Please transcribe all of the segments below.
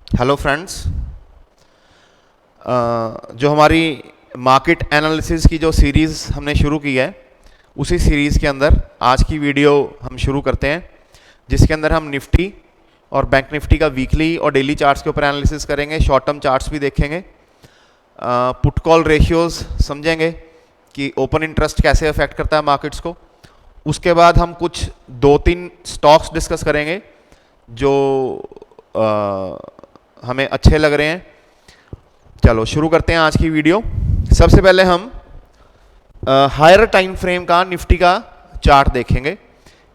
Hello friends. जो हमारी market analysis की जो सीरीज़ हमने शुरू की है, उसी सीरीज़ के अंदर आज की वीडियो हम शुरू करते हैं, जिसके अंदर हम निफ्टी और बैंक निफ्टी का वीकली और डेली चार्ट्स के ऊपर एनालिसिस करेंगे। शॉर्ट टर्म चार्ट्स भी देखेंगे, पुट कॉल रेशियोज समझेंगे कि ओपन इंटरेस्ट कैसे अफेक्ट करता है मार्केट्स को। उसके बाद हम कुछ 2-3 स्टॉक्स डिस्कस करेंगे जो हमें अच्छे लग रहे हैं। चलो शुरू करते हैं आज की वीडियो। सबसे पहले हम हायर टाइम फ्रेम का निफ्टी का चार्ट देखेंगे।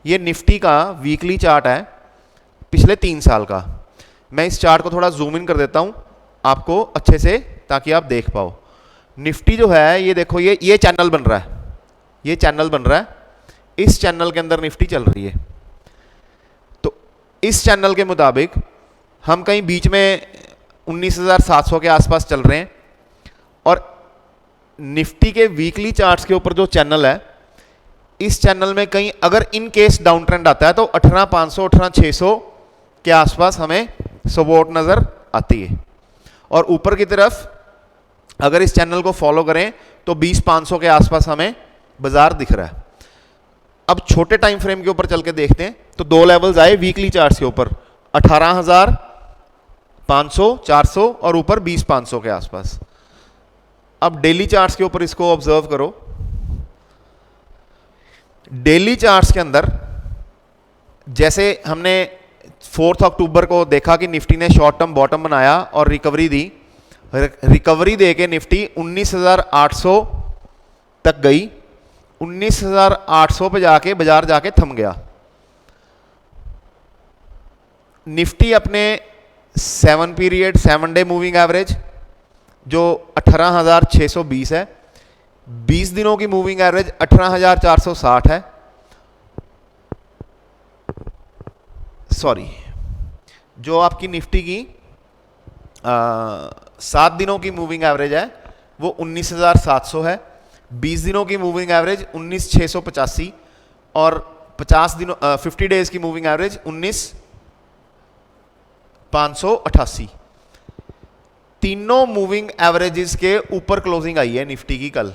ये निफ्टी का वीकली चार्ट है पिछले 3 साल का। मैं इस चार्ट को थोड़ा जूम इन कर देता हूं आपको अच्छे से, ताकि आप देख पाओ। निफ्टी जो है, ये देखो, ये चैनल बन रहा है, ये चैनल बन रहा है। इस चैनल के अंदर निफ्टी चल रही है। तो इस चैनल के मुताबिक हम कहीं बीच में 19,700 के आसपास चल रहे हैं, और निफ्टी के वीकली चार्ट्स के ऊपर जो चैनल है, इस चैनल में कहीं अगर इन केस डाउन ट्रेंड आता है तो 18,500 18,600 के आसपास हमें सपोर्ट नजर आती है। और ऊपर की तरफ अगर इस चैनल को फॉलो करें तो 20,500 के आसपास हमें बाजार दिख रहा है। अब छोटे टाइम फ्रेम के ऊपर चल के देखते हैं तो 2 लेवल्स आए वीकली चार्ट्स के ऊपर, 18,500 400 और ऊपर 20,500 के आसपास। अब डेली चार्ट्स के ऊपर इसको ऑब्जर्व करो। डेली चार्ट्स के अंदर जैसे हमने 4 अक्टूबर को देखा कि निफ्टी ने शॉर्ट टर्म बॉटम बनाया और रिकवरी दी। रिकवरी देके निफ्टी 19,800 तक गई। 19,800 पे जाके बाजार जाके थम गया। निफ्टी अपने 7 डे मूविंग एवरेज जो 18,620 है, 20 दिनों की मूविंग एवरेज 18,460 है। सॉरी, जो आपकी निफ्टी की 7 दिनों की मूविंग एवरेज है वो 19,700 है। 20 दिनों की मूविंग एवरेज 19,685 और 50 डेज की मूविंग एवरेज 19,588। तीनों मूविंग एवरेजेस के ऊपर क्लोजिंग आई है निफ्टी की कल।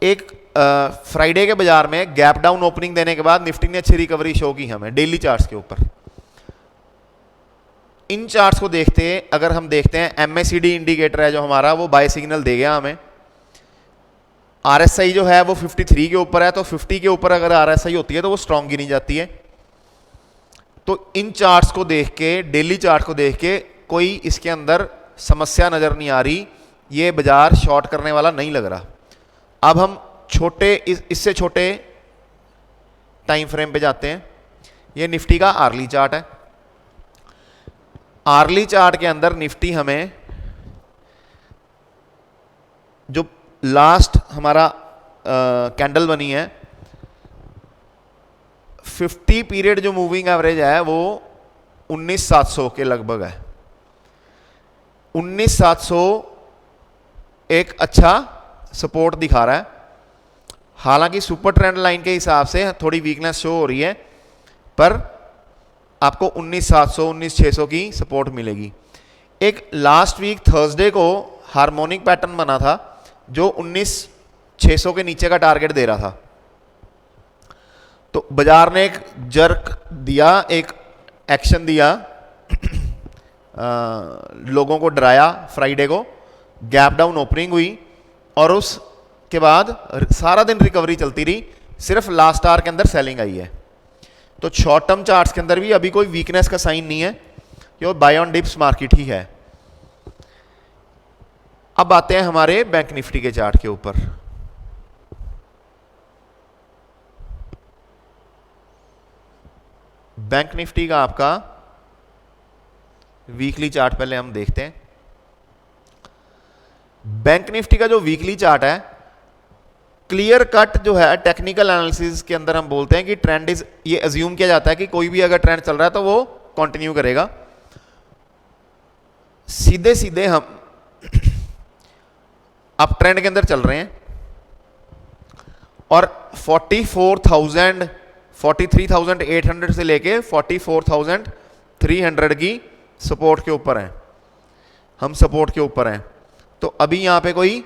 एक फ्राइडे के बाजार में गैप डाउन ओपनिंग देने के बाद निफ्टी ने अच्छी रिकवरी शो की हमें डेली चार्ट्स के ऊपर। इन चार्ट्स को देखते अगर हम देखते हैं, एमएसीडी इंडिकेटर है जो हमारा, वो बाय सिग्नल दे गया हमें। आरएसआई जो है वो 53 के ऊपर है, तो 50 के ऊपर अगर आरएसआई होती है तो वो स्ट्रांग गिनी जाती है। तो इन चार्ट्स को देख के, डेली चार्ट को देख के, कोई इसके अंदर समस्या नजर नहीं आ रही। ये बाजार शॉर्ट करने वाला नहीं लग रहा। अब हम छोटे, इससे छोटे टाइम फ्रेम पे जाते हैं। ये निफ्टी का आर्ली चार्ट है। आर्ली चार्ट के अंदर निफ्टी हमें जो लास्ट हमारा कैंडल बनी है, 50 पीरियड जो मूविंग एवरेज है वो 19,700 के लगभग है। 19,700 एक अच्छा सपोर्ट दिखा रहा है। हालांकि सुपर ट्रेंड लाइन के हिसाब से थोड़ी वीकनेस शो हो रही है, पर आपको 19,700 19,600 की सपोर्ट मिलेगी। एक लास्ट वीक थर्सडे को हार्मोनिक पैटर्न बना था जो 19,600 के नीचे का टारगेट दे रहा था। तो बाजार ने एक जर्क दिया, एक एक्शन दिया, लोगों को डराया। फ्राइडे को गैप डाउन ओपनिंग हुई और उसके बाद सारा दिन रिकवरी चलती रही। सिर्फ लास्ट आवर के अंदर सेलिंग आई है। तो शॉर्ट टर्म चार्ट्स के अंदर भी अभी कोई वीकनेस का साइन नहीं है, ये बाय ऑन डिप्स मार्केट ही है। अब आते हैं हमारे बैंक निफ्टी के चार्ट के ऊपर। बैंक निफ्टी का आपका वीकली चार्ट पहले हम देखते हैं। बैंक निफ्टी का जो वीकली चार्ट है, क्लियर कट जो है, टेक्निकल एनालिसिस के अंदर हम बोलते हैं कि ट्रेंड इज, ये अज्यूम किया जाता है कि कोई भी अगर ट्रेंड चल रहा है तो वो कंटिन्यू करेगा। सीधे सीधे हम अप ट्रेंड के अंदर चल रहे हैं और 44,000 43,800 से लेके 44,000 300 की सपोर्ट के ऊपर हैं, हम सपोर्ट के ऊपर हैं। तो अभी यहां पे कोई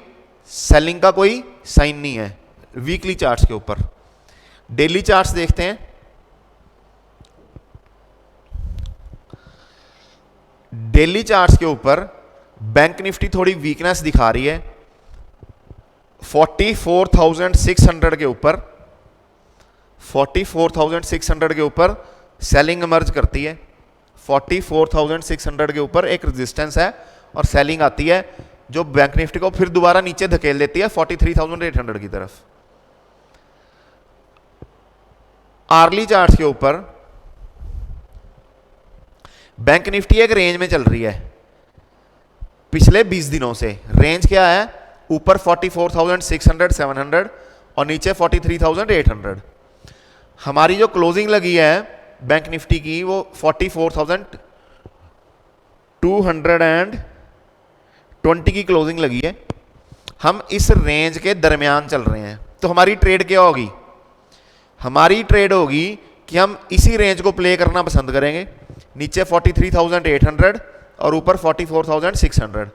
सेलिंग का कोई साइन नहीं है वीकली चार्ट्स के ऊपर। डेली चार्ट्स देखते हैं। डेली चार्ट्स के ऊपर बैंक निफ्टी थोड़ी वीकनेस दिखा रही है 44,600 के ऊपर। 44,600 के ऊपर सेलिंग इमर्ज करती है। 44,600 के ऊपर एक रेजिस्टेंस है और सेलिंग आती है जो बैंक निफ्टी को फिर दोबारा नीचे धकेल देती है 43,800 की तरफ। आर्ली चार्ट के ऊपर बैंक निफ्टी एक रेंज में चल रही है पिछले 20 दिनों से। रेंज क्या है? ऊपर 44,600 700 और नीचे 43,800। हमारी जो क्लोजिंग लगी है बैंक निफ्टी की वो 44,220 की क्लोजिंग लगी है। हम इस रेंज के दरमियान चल रहे हैं। तो हमारी ट्रेड क्या होगी? हमारी ट्रेड होगी कि हम इसी रेंज को प्ले करना पसंद करेंगे, नीचे 43,800 और ऊपर 44,600।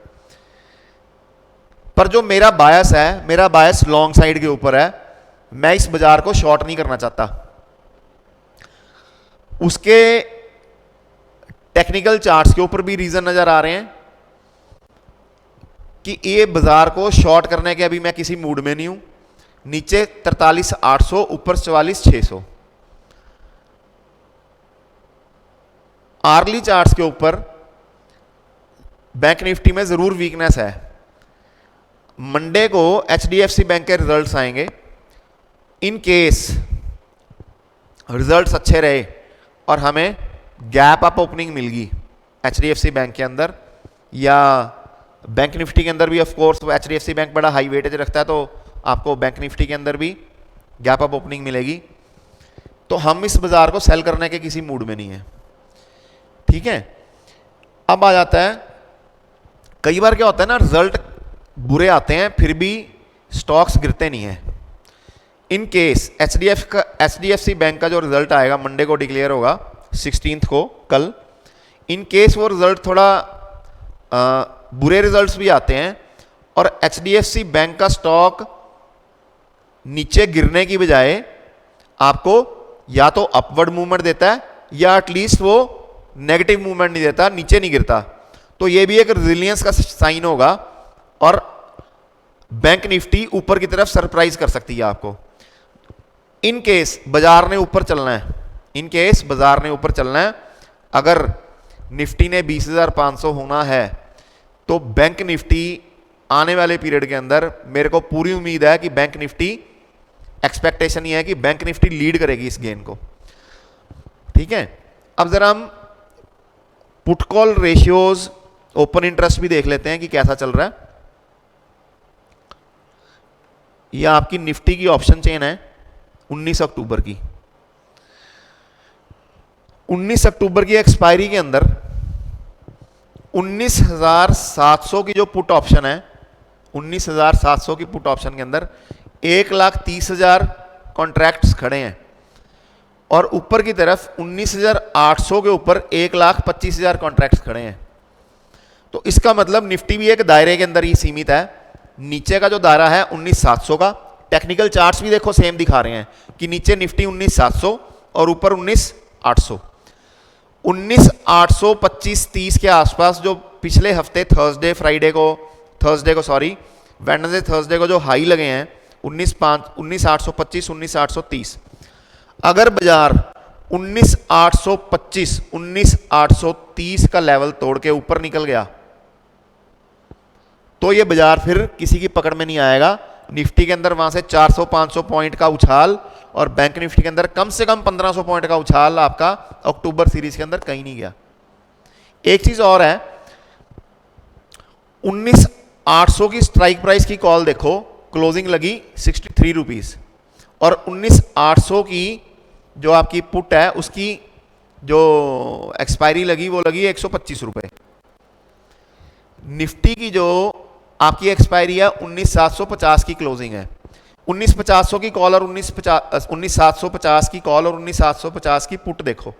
पर जो मेरा बायस है, मेरा बायस लॉन्ग साइड के ऊपर है। मैं इस बाजार को शॉर्ट नहीं करना चाहता। उसके टेक्निकल चार्ट्स के ऊपर भी रीजन नजर आ रहे हैं कि ये बाजार को शॉर्ट करने के अभी मैं किसी मूड में नहीं हूं। नीचे 43,800, ऊपर 44,600। आर्ली चार्ट्स के ऊपर बैंक निफ्टी में जरूर वीकनेस है। मंडे को एचडीएफसी बैंक के रिजल्ट्स आएंगे। इन केस रिजल्ट्स अच्छे रहे और हमें गैप अप ओपनिंग मिल गई एचडीएफसी बैंक के अंदर या बैंक निफ्टी के अंदर भी, ऑफ कोर्स एचडीएफसी बैंक बड़ा हाई वेटेज रखता है तो आपको बैंक निफ्टी के अंदर भी गैप अप ओपनिंग मिलेगी। तो हम इस बाजार को सेल करने के किसी मूड में नहीं है। ठीक है, अब आ जाता है, कई बार क्या होता है ना, रिजल्ट बुरे आते हैं फिर भी स्टॉक्स गिरते नहीं है। इन केस एचडीएफसी बैंक का जो रिजल्ट आएगा मंडे को डिक्लेयर होगा 16 को, कल। इन केस वो रिजल्ट थोड़ा बुरे रिजल्ट्स भी आते हैं और एचडीएफसी बैंक का स्टॉक नीचे गिरने की बजाय आपको या तो अपवर्ड मूवमेंट देता है या एटलीस्ट वो नेगेटिव मूवमेंट नहीं देता, नीचे नहीं गिरता, तो ये भी एक रिजिलियंस का साइन होगा और बैंक निफ्टी ऊपर की तरफ सरप्राइज कर सकती है आपको। इन केस बाजार ने ऊपर चलना है, इन केस बाजार ने ऊपर चलना है, अगर निफ्टी ने 20,500 होना है तो बैंक निफ्टी आने वाले पीरियड के अंदर मेरे को पूरी उम्मीद है कि बैंक निफ्टी, एक्सपेक्टेशन ये है कि बैंक निफ्टी लीड करेगी इस गेन को। ठीक है, अब जरा हम put call ratios, open interest भी देख लेते हैं कि कैसा चल रहा है। यह आपकी निफ्टी की ऑप्शन चेन है 19 अक्टूबर की। 19 अक्टूबर की एक्सपायरी के अंदर 19,700 की जो पुट ऑप्शन है, 19,700 की पुट ऑप्शन के अंदर 1,30,000 कॉन्ट्रैक्ट्स खड़े हैं और ऊपर की तरफ 19,800 के ऊपर 1,25,000 कॉन्ट्रैक्ट्स खड़े हैं। तो इसका मतलब निफ्टी भी एक दायरे के अंदर ही सीमित है। नीचे का जो दायरा है 19,700 का, टेक्निकल चार्ट्स भी देखो सेम दिखा रहे हैं कि नीचे निफ्टी 19,700 और ऊपर 19,800। 19,800 25-30 के आसपास जो पिछले हफ्ते वेडनेसडे थर्सडे को जो हाई लगे हैं 19,825 19,830, अगर बाजार 19,825 19,830 का लेवल तोड़ के ऊपर निकल गया तो ये बाजार फिर किसी की पकड़ में नहीं आएगा। निफ्टी के अंदर वहां से 400-500 पॉइंट का उछाल और बैंक निफ्टी के अंदर कम से कम 1500 पॉइंट का उछाल आपका अक्टूबर सीरीज के अंदर कहीं नहीं गया। एक चीज और है, 19,800 की स्ट्राइक प्राइस की कॉल देखो, क्लोजिंग लगी 63 रुपीज और 19,800 की जो आपकी पुट है उसकी जो एक्सपायरी लगी वो लगी 125 रुपए। निफ्टी की जो आपकी एक्सपायरी है 19,750 की क्लोजिंग है। 19,500 की कॉल और 19,750 की कॉल और 19,750 की पुट देखो।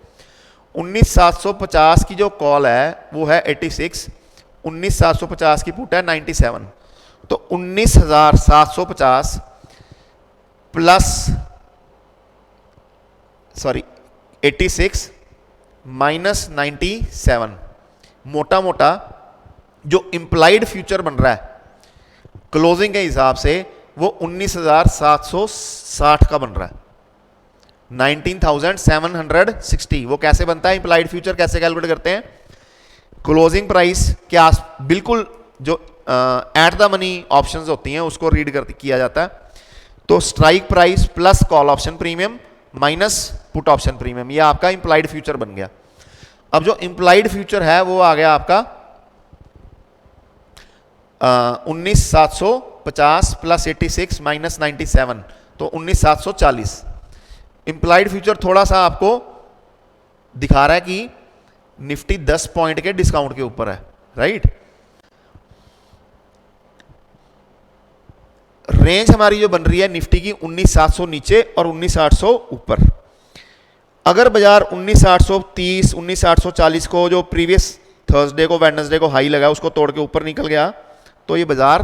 19750 की जो कॉल है वो है 86, 19750 की पुट है 97। तो 19750 प्लस 86 माइनस 97, मोटा मोटा जो इंप्लाइड फ्यूचर बन रहा है क्लोजिंग के हिसाब से वो 19760 का बन रहा है, 19760। वो कैसे बनता है इंप्लाइड फ्यूचर, कैसे कैलकुलेट करते हैं? क्लोजिंग प्राइस के आस बिल्कुल जो एट द मनी ऑप्शंस होती हैं उसको रीड कर किया जाता है। तो strike price plus call option premium minus put option premium, ये आपका इंप्लाइड फ्यूचर बन गया। अब जो इंप्लाइड फ्यूचर है वो आ गया आपका 19750 प्लस 86 माइनस 97, तो 19740। इंप्लाइड फ्यूचर थोड़ा सा आपको दिखा रहा है कि निफ्टी 10 पॉइंट के डिस्काउंट के ऊपर है, राइट। रेंज हमारी जो बन रही है निफ्टी की 19700 नीचे और 19800 ऊपर। अगर बाजार 19830 19840 को जो प्रीवियस थर्सडे को वेडनेसडे को हाई लगा उसको तोड़ के ऊपर निकल गया तो ये बाजार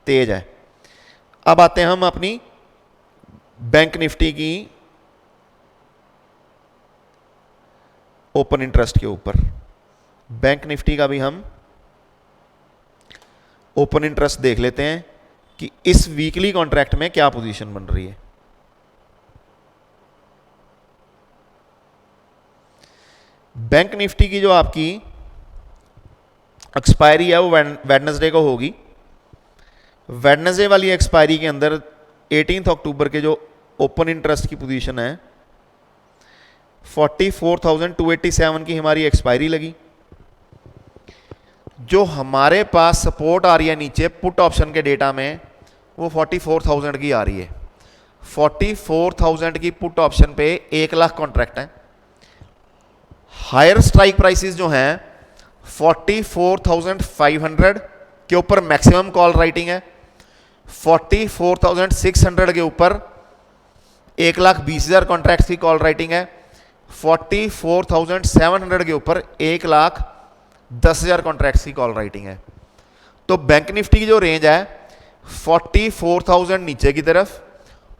तेज है। अब आते हैं हम अपनी बैंक निफ्टी की ओपन इंटरेस्ट के ऊपर। बैंक निफ्टी का भी हम ओपन इंटरेस्ट देख लेते हैं कि इस वीकली कॉन्ट्रैक्ट में क्या पोजीशन बन रही है। बैंक निफ्टी की जो आपकी एक्सपायरी है वो वेडनेसडे को होगी। वेडनेसडे वाली एक्सपायरी के अंदर 18 अक्टूबर के जो ओपन इंटरेस्ट की पोजीशन है 44,287 की हमारी एक्सपायरी लगी। जो हमारे पास सपोर्ट आ रही है नीचे पुट ऑप्शन के डेटा में वो 44,000 की आ रही है। 44,000 की पुट ऑप्शन पे 1 लाख कॉन्ट्रैक्ट है। हायर स्ट्राइक प्राइसेस जो हैं 44,500 के ऊपर मैक्सिमम कॉल राइटिंग है, 44,600 के ऊपर 1,20,000 कॉन्ट्रैक्ट की कॉल राइटिंग है, 44,700 के ऊपर 1,10,000 कॉन्ट्रैक्ट की कॉल राइटिंग है। तो बैंक निफ्टी की जो रेंज है 44,000 नीचे की तरफ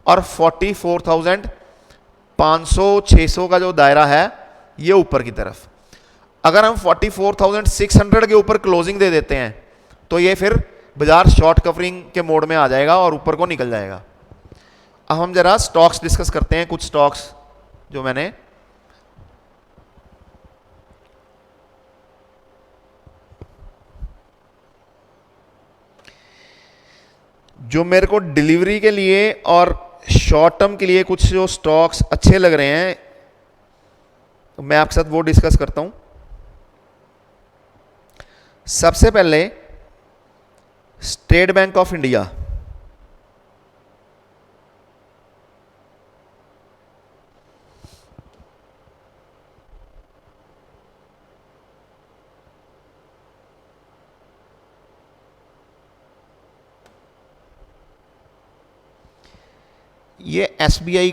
और 44,500-600 का जो दायरा है ये ऊपर की तरफ। अगर हम 44,600 के ऊपर क्लोजिंग दे देते हैं तो ये फिर बाजार शॉर्ट कवरिंग के मोड में आ जाएगा और ऊपर को निकल जाएगा। अब हम जरा स्टॉक्स डिस्कस करते हैं, कुछ स्टॉक्स जो मैंने मेरे को डिलीवरी के लिए और शॉर्ट टर्म के लिए कुछ जो स्टॉक्स अच्छे लग रहे हैं मैं आपके साथ वो डिस्कस करता हूं। सबसे पहले स्टेट बैंक ऑफ इंडिया। ये एसबीआई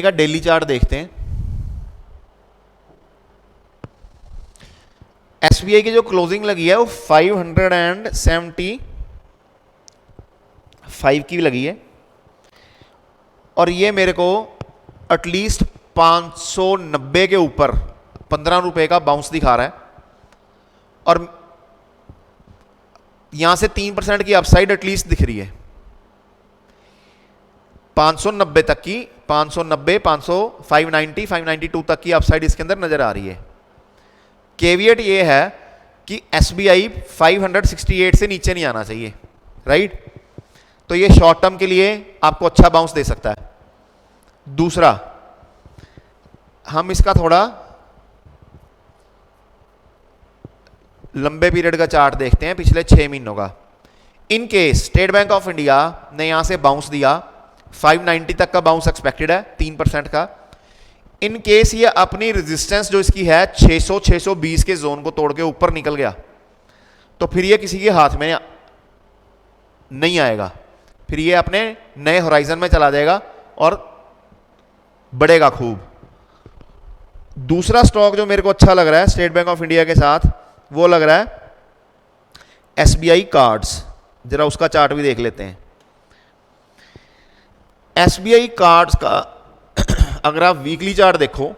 का डेली चार्ट देखते हैं। एसबीआई की जो क्लोजिंग लगी है वो 575 की लगी है और ये मेरे को एटलीस्ट 590 के ऊपर 15 रुपए का बाउंस दिखा रहा है और यहां से 3% की अपसाइड एटलीस्ट दिख रही है 590 तक की, 590, 500, 590, 592 तक की अपसाइड इसके अंदर नजर आ रही है। केवियट ये है कि एसबीआई 568 से नीचे नहीं आना चाहिए, राइट। तो ये शॉर्ट टर्म के लिए आपको अच्छा बाउंस दे सकता है। दूसरा, हम इसका थोड़ा लंबे पीरियड का चार्ट देखते हैं, पिछले 6 महीनों का। In case state bank of India ने यहां से बाउंस दिया, 590 तक का बाउंस एक्सपेक्टेड है 3% का। इन केस ये अपनी रेजिस्टेंस जो इसकी है 600-620 के जोन को तोड़ के ऊपर निकल गया तो फिर ये किसी के हाथ में नहीं आएगा, फिर ये अपने नए होराइजन में चला जाएगा और बढ़ेगा खूब। दूसरा स्टॉक जो मेरे को अच्छा लग रहा है स्टेट बैंक ऑफ इंडिया के साथ, वो लग रहा है एसबीआई कार्ड्स। जरा उसका चार्ट भी देख लेते हैं। एसबीआई कार्ड्स का अगर आप वीकली चार्ट देखो,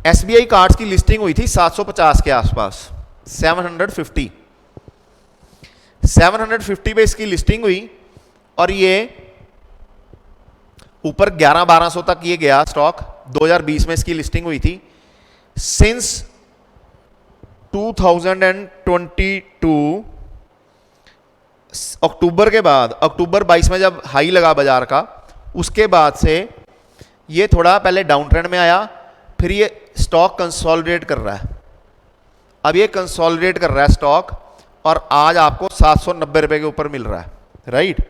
एसबीआई कार्ड्स की लिस्टिंग हुई थी 750 के आसपास, 750 पे इसकी लिस्टिंग हुई और ये ऊपर 11-1200 तक ये गया स्टॉक। 2020 में इसकी लिस्टिंग हुई थी। सिंस 2022 अक्टूबर के बाद, अक्टूबर 22 में जब हाई लगा बाजार का, उसके बाद से ये थोड़ा पहले डाउन ट्रेंड में आया, फिर ये स्टॉक कंसोलिडेट कर रहा है। अब ये कंसोलिडेट कर रहा है स्टॉक और आज आपको 790 रुपए के ऊपर मिल रहा है, राइट।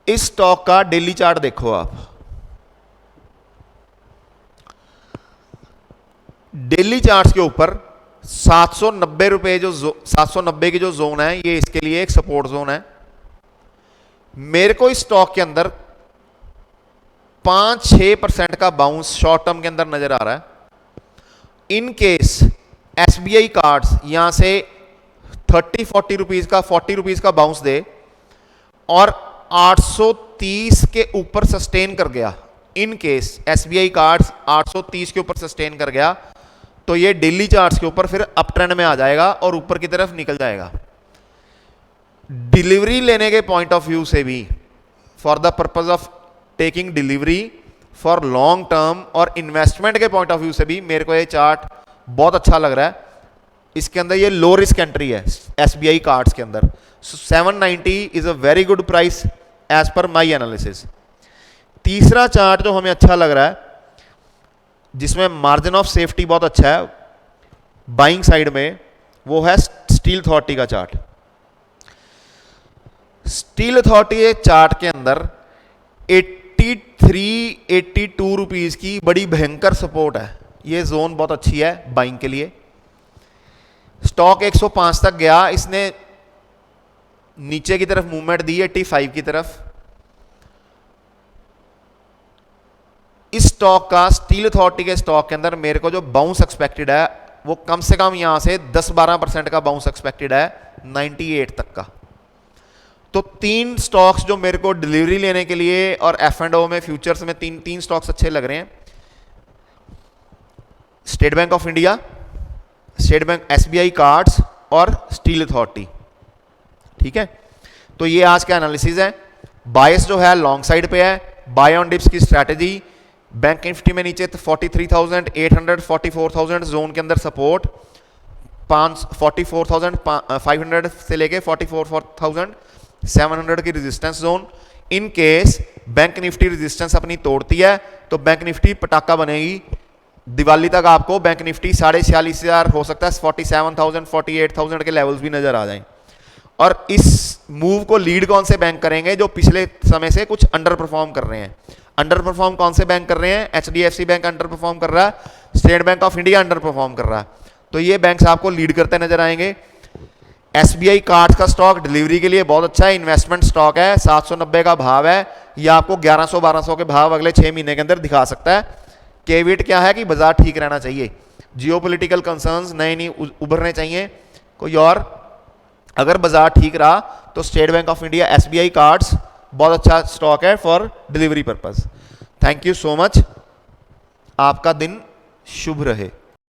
इस स्टॉक का डेली चार्ट देखो आप। डेली चार्ट्स के ऊपर 790 रुपए जो 790 की जो जोन है, ये इसके लिए एक सपोर्ट जोन है। मेरे को इस स्टॉक के अंदर 5-6% का बाउंस शॉर्ट टर्म के अंदर नजर आ रहा है। इन केस एसबीआई कार्ड्स यहां से 30-40 रुपीज का 40 रुपीज का बाउंस दे और 830 के ऊपर सस्टेन कर गया, इन केस एसबीआई कार्ड्स 830 के ऊपर सस्टेन कर गया, तो ये डेली चार्ट्स के ऊपर फिर अप ट्रेंड में आ जाएगा और ऊपर की तरफ निकल जाएगा। डिलीवरी लेने के पॉइंट ऑफ व्यू से भी, for the purpose of taking delivery for long term और इन्वेस्टमेंट के पॉइंट ऑफ व्यू से भी मेरे को ये चार्ट बहुत अच्छा लग रहा है। इसके अंदर ये लो रिस्क एंट्री है एसबीआई कार्ड्स के अंदर। 790 is a very good price as per my analysis. तीसरा चार्ट जो हमें अच्छा लग रहा है, जिसमें मार्जिन ऑफ सेफ्टी बहुत अच्छा है बाइंग साइड में, वो है स्टील अथॉरिटी का चार्ट। स्टील अथॉरिटी चार्ट के अंदर 83-82 रुपीज की बड़ी भयंकर सपोर्ट है। ये जोन बहुत अच्छी है बाइंग के लिए। स्टॉक 105 तक गया, इसने नीचे की तरफ मूवमेंट दी 85 की तरफ। इस स्टॉक का, स्टील अथॉरिटी के स्टॉक के अंदर मेरे को जो बाउंस एक्सपेक्टेड है वो कम से कम यहां से 10-12% का बाउंस एक्सपेक्टेड है 98 तक का। तो 3 स्टॉक्स जो मेरे को डिलीवरी लेने के लिए और F&O में फ्यूचर्स में तीन स्टॉक्स अच्छे लग रहे हैं। State bank of India, state bank, SBI cards और स्टील अथॉरिटी, ठीक है। तो ये आज का एनालिसिस है। बायस जो है लॉन्ग साइड पे है, बाय ऑन डिप्स की स्ट्रैटेजी। बैंक निफ्टी में नीचे 43,800 44,000 जोन के अंदर सपोर्ट, 44,500 से लेके 44,700 की resistance zone. In case bank Nifty resistance अपनी तोड़ती है तो बैंक निफ्टी पटाखा बनेगी। दिवाली तक आपको बैंक निफ्टी 46,500 हो सकता है 47,000 48,000 के लेवल्स भी नजर आ जाएं। और इस मूव को लीड कौन से बैंक करेंगे? जो पिछले समय से कुछ अंडर परफॉर्म कर रहे हैं। अंडर परफॉर्म कौन से बैंक कर रहे हैं? एचडीएफसी बैंक अंडर परफॉर्म कर रहा है, state bank of India under perform कर रहा है। तो ये बैंक्स आपको लीड करते नजर आएंगे। एसबीआई कार्ड्स का स्टॉक डिलीवरी के लिए बहुत अच्छा है, इन्वेस्टमेंट स्टॉक है, 790 का भाव है, यह आपको 1100-1200 के भाव अगले 6 महीने के अंदर दिखा सकता है। केविट क्या है कि बाजार ठीक रहना चाहिए, जियोपॉलिटिकल कंसर्न्स नए नहीं उभरने चाहिए कोई और। अगर बाजार ठीक रहा तो state bank of India, SBI cards बहुत अच्छा स्टॉक है for delivery purpose. Thank you so much, आपका दिन शुभ रहे।